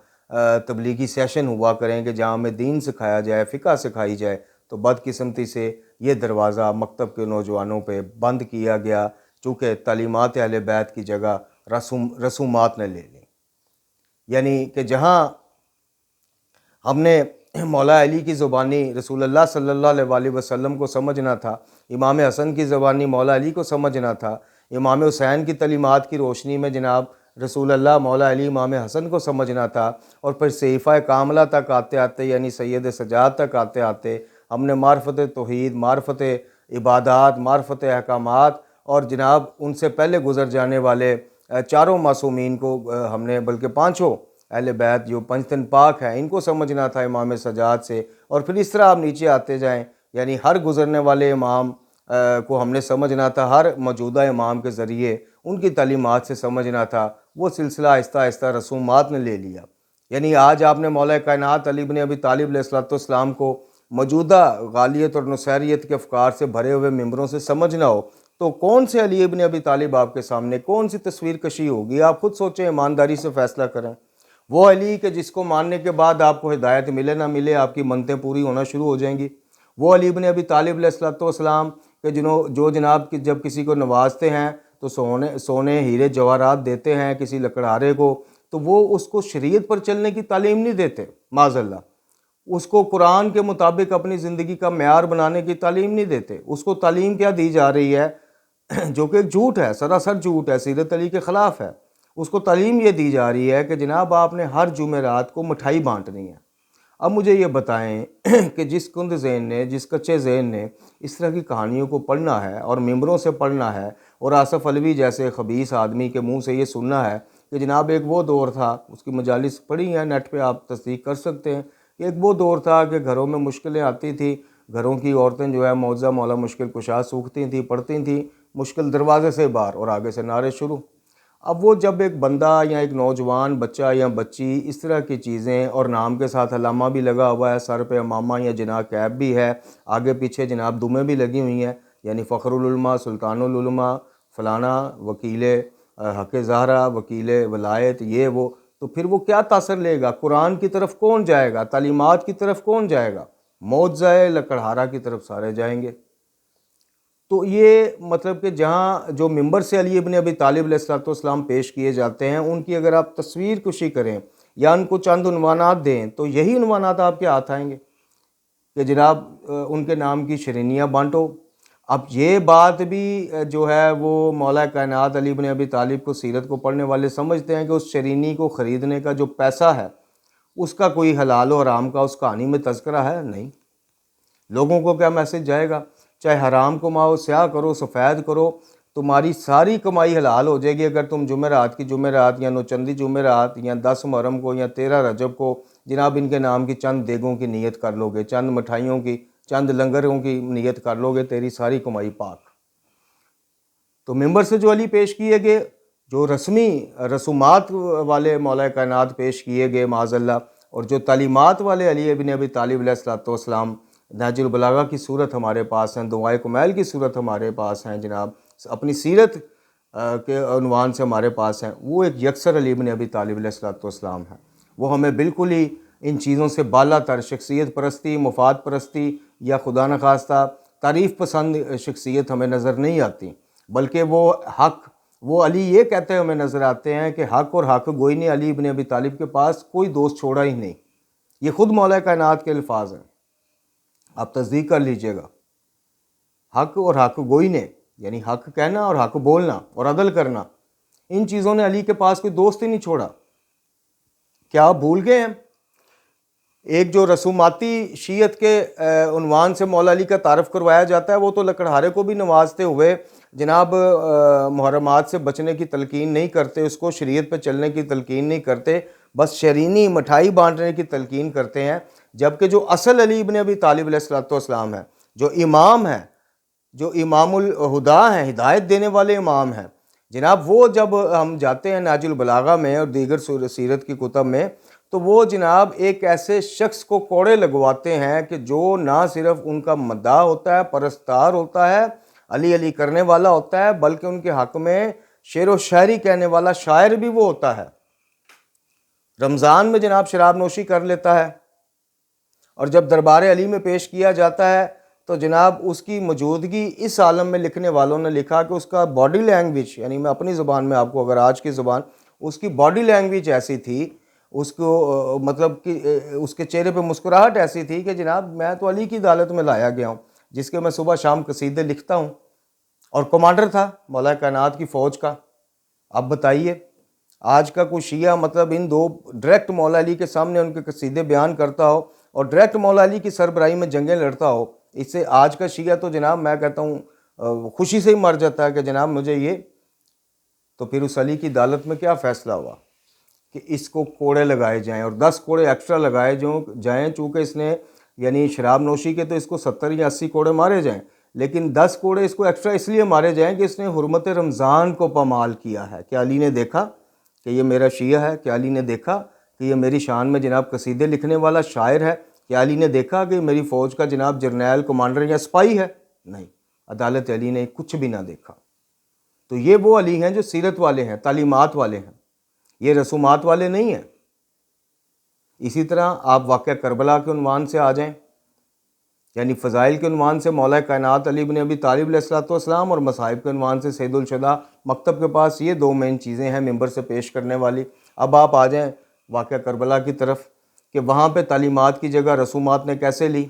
تبلیغی سیشن ہوا کریں کہ جہاں ہمیں دین سکھایا جائے، فقہ سکھائی جائے، تو بدقسمتی سے یہ دروازہ مکتب کے نوجوانوں پہ بند کیا گیا، چونکہ تعلیمات اہل بیت کی جگہ رسومات نے لے لی۔ یعنی کہ جہاں ہم نے مولا علی کی زبانی رسول اللہ صلی اللہ علیہ وسلم کو سمجھنا تھا، امام حسن کی زبانی مولا علی کو سمجھنا تھا، امام حسین کی تعلیمات کی روشنی میں جناب رسول اللہ مولا علی امام حسن کو سمجھنا تھا، اور پھر صحیفہ کاملہ تک آتے آتے یعنی سید سجاد تک آتے آتے ہم نے معرفت توحید، معرفت عبادات، معرفت احکامات اور جناب ان سے پہلے گزر جانے والے چاروں معصومین کو ہم نے، بلکہ پانچوں اہل بیت جو پنجتن پاک ہیں، ان کو سمجھنا تھا امام سجاد سے، اور پھر اس طرح آپ نیچے آتے جائیں، یعنی ہر گزرنے والے امام کو ہم نے سمجھنا تھا، ہر موجودہ امام کے ذریعے ان کی تعلیمات سے سمجھنا تھا۔ وہ سلسلہ آہستہ آہستہ رسومات نے لے لیا۔ یعنی آج آپ نے مولا کائنات علی بن ابی طالب علیہ السلام کو موجودہ غالیت اور نصیریت کے افکار سے بھرے ہوئے ممبروں سے سمجھنا ہو تو کون سے علی ابن ابی طالب آپ کے سامنے، کون سی تصویر کشی ہوگی؟ آپ خود سوچیں، ایمانداری سے فیصلہ کریں۔ وہ علی کہ جس کو ماننے کے بعد آپ کو ہدایت ملے نہ ملے آپ کی منتیں پوری ہونا شروع ہو جائیں گی۔ وہ علی ابن ابی طالب علیہ السلام کہ جو جناب کہ جب کسی کو نوازتے ہیں تو سونے ہیرے جواہرات دیتے ہیں کسی لکڑہارے کو، تو وہ اس کو شریعت پر چلنے کی تعلیم نہیں دیتے، معاذ اللہ۔ اس کو قرآن کے مطابق اپنی زندگی کا معیار بنانے کی تعلیم نہیں دیتے۔ اس کو تعلیم کیا دی جا رہی ہے جو کہ ایک جھوٹ ہے، سراسر جھوٹ ہے، سیرت علی کے خلاف ہے۔ اس کو تعلیم یہ دی جا رہی ہے کہ جناب آپ نے ہر جمعرات کو مٹھائی بانٹنی ہے۔ اب مجھے یہ بتائیں کہ جس کند ذہن نے، جس کچے ذہن نے اس طرح کی کہانیوں کو پڑھنا ہے اور ممبروں سے پڑھنا ہے، اور آصف علوی جیسے خبیث آدمی کے منہ سے یہ سننا ہے کہ جناب ایک وہ دور تھا، اس کی مجالس پڑھی ہیں نیٹ پہ، آپ تصدیق کر سکتے ہیں کہ ایک وہ دور تھا کہ گھروں میں مشکلیں آتی تھیں، گھروں کی عورتیں جو ہے معوذہ مولا مشکل کشا سوکھتی تھیں، پڑھتی تھیں، مشکل دروازے سے باہر اور آگے سے نعرے شروع۔ اب وہ جب ایک بندہ یا ایک نوجوان بچہ یا بچی اس طرح کی چیزیں، اور نام کے ساتھ علامہ بھی لگا ہوا ہے، سر پہ امامہ یا جناح کیپ بھی ہے، آگے پیچھے جناب دمیں بھی لگی ہوئی ہیں، یعنی فخر العلماء، سلطان العلماء، فلانا، وکیل حق زہرا، وکیل ولایت، یہ وہ، تو پھر وہ کیا تاثر لے گا؟ قرآن کی طرف کون جائے گا؟ تعلیمات کی طرف کون جائے گا؟ معجزہ لکڑہارا کی طرف سارے جائیں گے۔ تو یہ مطلب کہ جہاں جو ممبر سے علی ابن ابی طالب علیہ السلام پیش کیے جاتے ہیں، ان کی اگر آپ تصویر کشی کریں یا ان کو چند عنوانات دیں تو یہی عنوانات آپ کے ہاتھ آئیں گے کہ جناب ان کے نام کی شرینیاں بانٹو۔ اب یہ بات بھی جو ہے وہ مولا کائنات علی ابن ابی طالب کو، سیرت کو پڑھنے والے سمجھتے ہیں کہ اس شرینی کو خریدنے کا جو پیسہ ہے اس کا کوئی حلال و حرام کا اس کہانی میں تذکرہ ہے؟ نہیں۔ لوگوں کو کیا میسج جائے گا؟ چاہے حرام کماؤ، سیاہ کرو، سفید کرو، تمہاری ساری کمائی حلال ہو جائے گی اگر تم جمعرات کی جمعرات یا نوچندی جمعرات یا 10 محرم کو یا 13 رجب کو جناب ان کے نام کی چند دیگوں کی نیت کر لو گے، چند مٹھائیوں کی، چند لنگروں کی نیت کر لو گے، تیری ساری کمائی پاک۔ تو ممبر سے جو علی پیش کیے گئے، جو رسمی رسومات والے مولا کائنات پیش کیے گئے معاذ اللہ، اور جو تعلیمات والے علی ابن ابی طالب علیہ السلام، نہج البلاغہ کی صورت ہمارے پاس ہیں، دعائے کمیل کی صورت ہمارے پاس ہیں، جناب اپنی سیرت کے عنوان سے ہمارے پاس ہیں، وہ ایک یکسر علی ابن ابی طالب علیہ السلام ہے۔ وہ ہمیں بالکل ہی ان چیزوں سے بالا تر شخصیت پرستی، مفاد پرستی یا خدا نخواستہ تعریف پسند شخصیت ہمیں نظر نہیں آتی، بلکہ وہ علی یہ کہتے ہیں ہمیں نظر آتے ہیں کہ حق اور حق گوئی نے علی ابن ابی طالب کے پاس کوئی دوست چھوڑا ہی نہیں۔ یہ خود مولا کائنات کے الفاظ ہیں، آپ تصدیق کر لیجئے گا۔ حق اور حق گوئی نے، یعنی حق کہنا اور حق بولنا اور عدل کرنا، ان چیزوں نے علی کے پاس کوئی دوست ہی نہیں چھوڑا۔ کیا آپ بھول گئے ہیں؟ ایک جو رسوماتی شیعت کے عنوان سے مولا علی کا تعارف کروایا جاتا ہے، وہ تو لکڑہارے کو بھی نوازتے ہوئے جناب محرمات سے بچنے کی تلقین نہیں کرتے، اس کو شریعت پہ چلنے کی تلقین نہیں کرتے، بس شرینی مٹھائی بانٹنے کی تلقین کرتے ہیں، جبکہ جو اصل علی ابن ابی طالب علیہ السلام ہے، جو امام ہے، جو امام الہدا ہیں، ہدایت دینے والے امام ہیں، جناب وہ جب ہم جاتے ہیں نہج البلاغہ میں اور دیگر سیرت کی کتب میں، تو وہ جناب ایک ایسے شخص کو کوڑے لگواتے ہیں کہ جو نہ صرف ان کا مداح ہوتا ہے، پرستار ہوتا ہے، علی علی کرنے والا ہوتا ہے، بلکہ ان کے حق میں شعر و شاعری کہنے والا شاعر بھی وہ ہوتا ہے۔ رمضان میں جناب شراب نوشی کر لیتا ہے، اور جب دربار علی میں پیش کیا جاتا ہے تو جناب اس کی موجودگی اس عالم میں لکھنے والوں نے لکھا کہ اس کا باڈی لینگویج، یعنی میں اپنی زبان میں آپ کو اگر آج کی زبان، اس کی باڈی لینگویج ایسی تھی، اس کو مطلب کہ اس کے چہرے پہ مسکراہٹ ایسی تھی کہ جناب میں تو علی کی عدالت میں لایا گیا ہوں، جس کے میں صبح شام قصیدے لکھتا ہوں، اور کمانڈر تھا مولا کائنات کی فوج کا۔ اب بتائیے آج کا کوئی شیعہ مطلب ان دو ڈائریکٹ مولا علی کے سامنے ان کے قصیدے بیان کرتا ہو اور ڈائریکٹ مولا علی کی سربراہی میں جنگیں لڑتا ہو، اس سے آج کا شیعہ تو جناب میں کہتا ہوں خوشی سے ہی مر جاتا ہے کہ جناب مجھے یہ۔ تو پھر اس علی کی عدالت میں کیا فیصلہ ہوا کہ اس کو کوڑے لگائے جائیں، اور 10 کوڑے ایکسٹرا لگائے جائیں، چونکہ اس نے یعنی شراب نوشی کے تو اس کو 70 یا 80 کوڑے مارے جائیں، لیکن 10 کوڑے اس کو ایکسٹرا اس لیے مارے جائیں کہ اس نے حرمت رمضان کو پامال کیا ہے۔ کہ علی نے دیکھا کہ یہ میرا شیعہ ہے، کہ علی نے دیکھا کہ یہ میری شان میں جناب قصیدے لکھنے والا شاعر ہے، کہ علی نے دیکھا کہ میری فوج کا جناب جرنیل، کمانڈر یا سپاہی ہے؟ نہیں، عدالت علی نے کچھ بھی نہ دیکھا۔ تو یہ وہ علی ہیں جو سیرت والے ہیں، تعلیمات والے ہیں، یہ رسومات والے نہیں ہیں۔ اسی طرح آپ واقعہ کربلا کے عنوان سے آ جائیں، یعنی فضائل کے عنوان سے مولا کائنات علی بن ابی طالب علیہ السلام، اور مصائب کے عنوان سے سید الشہداء مکتب کے پاس، یہ دو مین چیزیں ہیں ممبر سے پیش کرنے والی۔ اب آپ آ جائیں واقعہ کربلا کی طرف کہ وہاں پہ تعلیمات کی جگہ رسومات نے کیسے لی۔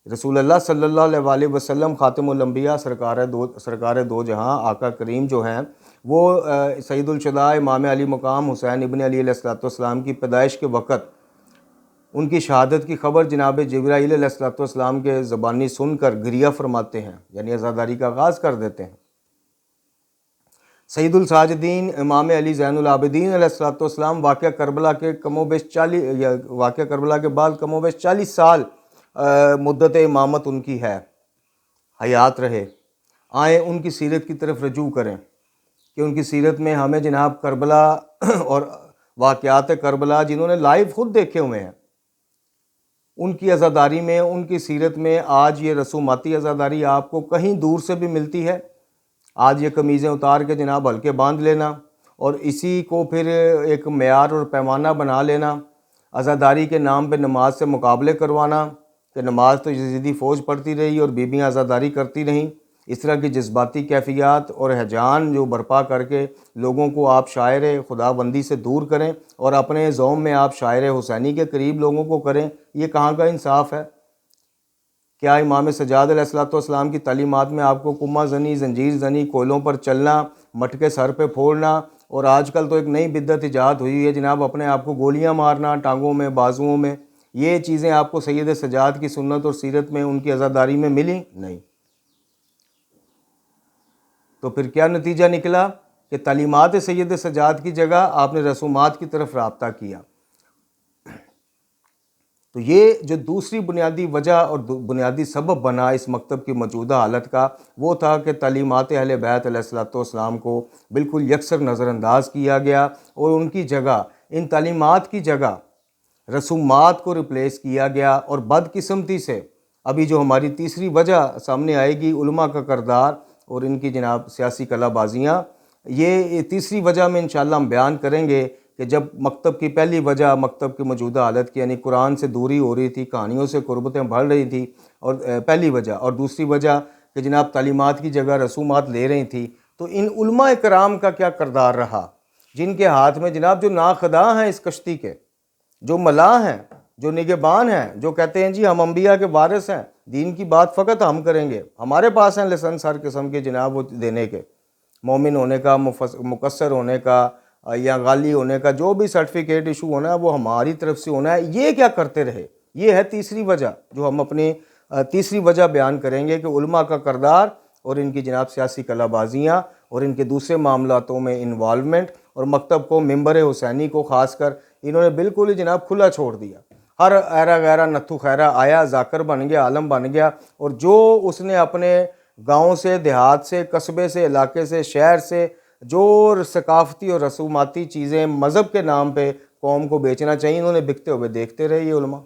رسول اللہ صلی اللہ علیہ وسلم خاتم الانبیاء، سرکار دو جہاں، آقا کریم جو ہیں وہ سید الشہداء امام علی مقام حسین ابن علی علیہ السلام کی پیدائش کے وقت ان کی شہادت کی خبر جناب جبرائیل علیہ السلام کے زبانی سن کر گریہ فرماتے ہیں، یعنی عزاداری کا آغاز کر دیتے ہیں۔ سید الساجدین امام علی زین العابدین علیہ السلام واقعہ کربلا کے واقعہ کربلا کے بعد کم و بیش 40 سال مدت امامت ان کی ہے، حیات رہے۔ آئیں ان کی سیرت کی طرف رجوع کریں کہ ان کی سیرت میں ہمیں جناب کربلا اور واقعات کربلا جنہوں نے لائیو خود دیکھے ہوئے ہیں، ان کی عزاداری میں، ان کی سیرت میں آج یہ رسوماتی عزاداری آپ کو کہیں دور سے بھی ملتی ہے۔ آج یہ قمیضیں اتار کے جناب ہلکے باندھ لینا اور اسی کو پھر ایک معیار اور پیمانہ بنا لینا، عزاداری کے نام پہ نماز سے مقابلے کروانا کہ نماز تو یزیدی فوج پڑھتی رہی اور بیویاں عزاداری کرتی رہیں، اس طرح کی جذباتی کیفیات اور ہیجان جو برپا کر کے لوگوں کو آپ شاعر خدا بندی سے دور کریں اور اپنے ذوم میں آپ شاعر حسینی کے قریب لوگوں کو کریں، یہ کہاں کا انصاف ہے؟ کیا امام سجاد علیہ السلام کی تعلیمات میں آپ کو کمہ زنی، زنجیر زنی، کوئلوں پر چلنا، مٹکے سر پہ پھوڑنا، اور آج کل تو ایک نئی بدعت ایجاد ہوئی ہے جناب اپنے آپ کو گولیاں مارنا ٹانگوں میں، بازوؤں میں، یہ چیزیں آپ کو سید سجاد کی سنت اور سیرت میں ان کی عزاداری میں ملی؟ نہیں۔ تو پھر کیا نتیجہ نکلا کہ تعلیمات سید سجاد کی جگہ آپ نے رسومات کی طرف رابطہ کیا۔ تو یہ جو دوسری بنیادی وجہ اور بنیادی سبب بنا اس مکتب کی موجودہ حالت کا، وہ تھا کہ تعلیمات اہل بیت علیہ السلام کو بالکل یکسر نظر انداز کیا گیا اور ان کی جگہ، ان تعلیمات کی جگہ رسومات کو ریپلیس کیا گیا، اور بدقسمتی سے ابھی جو ہماری تیسری وجہ سامنے آئے گی، علماء کا کردار اور ان کی جناب سیاسی کلا بازیاں، یہ تیسری وجہ میں انشاءاللہ ہم بیان کریں گے کہ جب مکتب کی پہلی وجہ، مکتب کی موجودہ حالت کی، یعنی قرآن سے دوری ہو رہی تھی، کہانیوں سے قربتیں بڑھ رہی تھی، اور پہلی وجہ، اور دوسری وجہ کہ جناب تعلیمات کی جگہ رسومات لے رہی تھی، تو ان علماء کرام کا کیا کردار رہا جن کے ہاتھ میں جناب جو ناخدا ہیں اس کشتی کے، جو ملاح ہیں، جو نگہبان ہیں، جو کہتے ہیں جی ہم انبیاء کے وارث ہیں، دین کی بات فقط ہم کریں گے، ہمارے پاس ہیں لائسنس ہر قسم کے جناب وہ دینے کے، مومن ہونے کا، مقصر ہونے کا یا غالی ہونے کا، جو بھی سرٹیفکیٹ ایشو ہونا ہے وہ ہماری طرف سے ہونا ہے۔ یہ کیا کرتے رہے؟ یہ ہے تیسری وجہ جو ہم اپنی تیسری وجہ بیان کریں گے کہ علماء کا کردار اور ان کی جناب سیاسی کلا بازیاں اور ان کے دوسرے معاملاتوں میں انوالومنٹ، اور مکتب کو، ممبر حسینی کو خاص کر انہوں نے بالکل ہی جناب کھلا چھوڑ دیا۔ ہر ایرا غیرہ نتھو خیرہ آیا، ذاکر بن گیا، عالم بن گیا، اور جو اس نے اپنے گاؤں سے، دیہات سے، قصبے سے، علاقے سے، شہر سے جو ثقافتی اور رسوماتی چیزیں مذہب کے نام پہ قوم کو بیچنا چاہیے، انہوں نے بکتے ہوئے دیکھتے رہے یہ علماء۔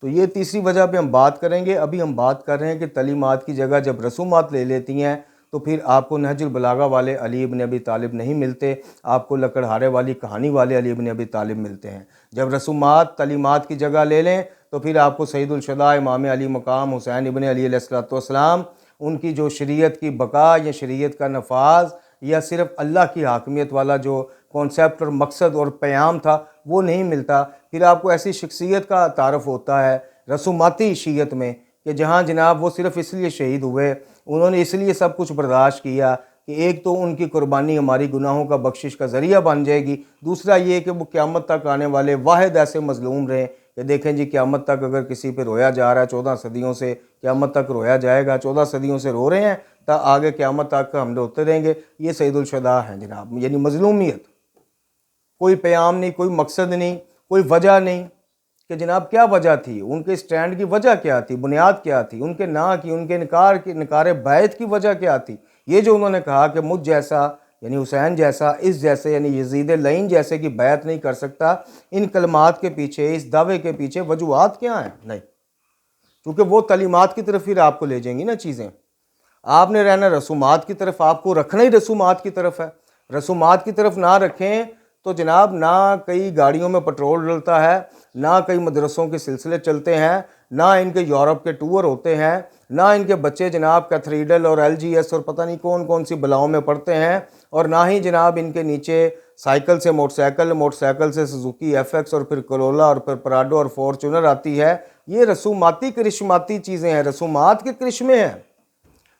تو یہ تیسری وجہ پہ ہم بات کریں گے۔ ابھی ہم بات کر رہے ہیں کہ تعلیمات کی جگہ جب رسومات لے لیتی ہیں تو پھر آپ کو نہج البلاغہ والے علی بن ابی طالب نہیں ملتے، آپ کو لکڑہارے والی کہانی والے علی بن ابی طالب ملتے ہیں۔ جب رسومات تعلیمات کی جگہ لے لیں تو پھر آپ کو سید الشہداء امام علی مقام حسین ابن علی علیہ السلام، ان کی جو شریعت کی بقا یا شریعت کا نفاذ یا صرف اللہ کی حاکمیت والا جو کانسیپٹ اور مقصد اور پیام تھا وہ نہیں ملتا، پھر آپ کو ایسی شخصیت کا تعارف ہوتا ہے رسوماتی شیعت میں کہ جہاں جناب وہ صرف اس لیے شہید ہوئے، انہوں نے اس لیے سب کچھ برداشت کیا کہ ایک تو ان کی قربانی ہماری گناہوں کا بخشش کا ذریعہ بن جائے گی، دوسرا یہ کہ وہ قیامت تک آنے والے واحد ایسے مظلوم رہیں کہ دیکھیں جی قیامت تک اگر کسی پہ رویا جا رہا ہے 14 صدیوں سے، قیامت تک رویا جائے گا، 14 صدیوں سے رو رہے ہیں تا آگے قیامت تک ہم روتے رہیں گے۔ یہ سید الشہداء ہیں جناب، یعنی مظلومیت، کوئی پیام نہیں، کوئی مقصد نہیں، کوئی وجہ نہیں کہ جناب کیا وجہ تھی، ان کے سٹینڈ کی وجہ کیا تھی، بنیاد کیا تھی، ان کے نا کی، ان کے نکار بیعت کی وجہ کیا تھی۔ یہ جو انہوں نے کہا کہ مجھ جیسا یعنی حسین جیسا، اس جیسے یعنی یزید لعین جیسے کی بیعت نہیں کر سکتا، ان کلمات کے پیچھے، اس دعوے کے پیچھے وجوہات کیا ہیں؟ نہیں، کیونکہ وہ تعلیمات کی طرف پھر آپ کو لے جائیں گی نا چیزیں، آپ نے رہنا رسومات کی طرف، آپ کو رکھنا ہی رسومات کی طرف ہے۔ رسومات کی طرف نہ رکھیں تو جناب نہ کئی گاڑیوں میں پٹرول ڈلتا ہے، نہ کئی مدرسوں کے سلسلے چلتے ہیں، نہ ان کے یورپ کے ٹور ہوتے ہیں، نہ ان کے بچے جناب کیتھریڈل اور ایل جی ایس اور پتہ نہیں کون کون سی بلاؤں میں پڑھتے ہیں، اور نہ ہی جناب ان کے نیچے سائیکل سے موٹر سائیکل سے سزوکی ایف ایکس اور پھر کرولا اور پھر پراڈو اور فورچونر آتی ہے۔ یہ رسوماتی کرشماتی چیزیں ہیں، رسومات کے کرشمے ہیں۔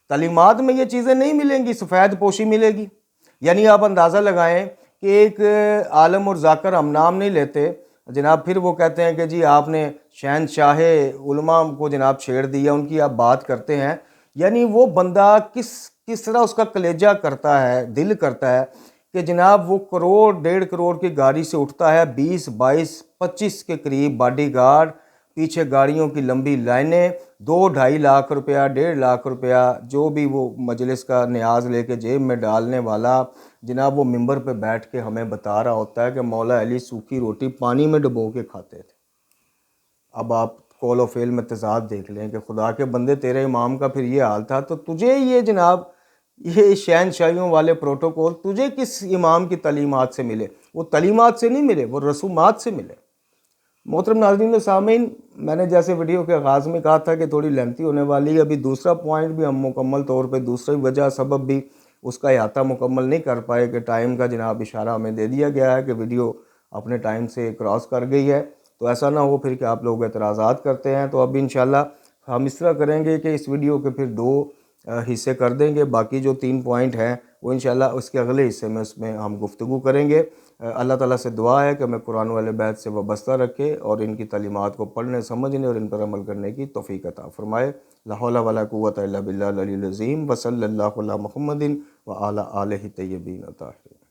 تعلیمات میں یہ چیزیں نہیں ملیں گی، سفید پوشی ملے گی۔ یعنی آپ اندازہ لگائیں کہ ایک عالم اور ذاکر ہم نام نہیں لیتے جناب، پھر وہ کہتے ہیں کہ جی آپ نے شہنشاہ علماء کو جناب چھیڑ دیا، ان کی آپ بات کرتے ہیں۔ یعنی وہ بندہ کس طرح اس کا کلیجہ کرتا ہے، دل کرتا ہے کہ جناب وہ کروڑ 1.5 کروڑ کی گاڑی سے اٹھتا ہے، 20 22 25 کے قریب باڈی گارڈ، پیچھے گاڑیوں کی لمبی لائنیں، 2-2.5 لاکھ روپیہ 1.5 لاکھ روپیہ جو بھی وہ مجلس کا نیاز لے کے جیب میں ڈالنے والا جناب، وہ ممبر پہ بیٹھ کے ہمیں بتا رہا ہوتا ہے کہ مولا علی سوکھی روٹی پانی میں ڈبو کے کھاتے تھے۔ اب آپ قول و فعل میں تضاد دیکھ لیں کہ خدا کے بندے تیرے امام کا پھر یہ حال تھا، تو تجھے یہ جناب یہ شہنشاہیوں والے پروٹوکول تجھے کس امام کی تعلیمات سے ملے؟ وہ تعلیمات سے نہیں ملے، وہ رسومات سے ملے۔ محترم ناظرین و سامعین، میں نے جیسے ویڈیو کے آغاز میں کہا تھا کہ تھوڑی لینتھی ہونے والی ہے، ابھی دوسرا پوائنٹ بھی ہم مکمل طور پہ، دوسری وجہ سبب بھی اس کا احاطہ مکمل نہیں کر پائے کہ ٹائم کا جناب اشارہ ہمیں دے دیا گیا ہے کہ ویڈیو اپنے ٹائم سے کراس کر گئی ہے، تو ایسا نہ ہو پھر کہ آپ لوگ اعتراضات کرتے ہیں۔ تو اب انشاءاللہ ہم اس طرح کریں گے کہ اس ویڈیو کے پھر 2 حصے کر دیں گے، باقی جو 3 پوائنٹ ہیں وہ انشاءاللہ اس کے اگلے حصے میں اس میں ہم گفتگو کریں گے۔ اللہ تعالیٰ سے دعا ہے کہ ہمیں قرآن و اہل بیت سے وابستہ رکھے اور ان کی تعلیمات کو پڑھنے، سمجھنے اور ان پر عمل کرنے کی توفیق عطا فرمائے۔ لا حول ولا قوۃ الا باللہ العلی العظیم، وصلی اللہ علی محمد وعلی آلہ الطیبین الطاہرین۔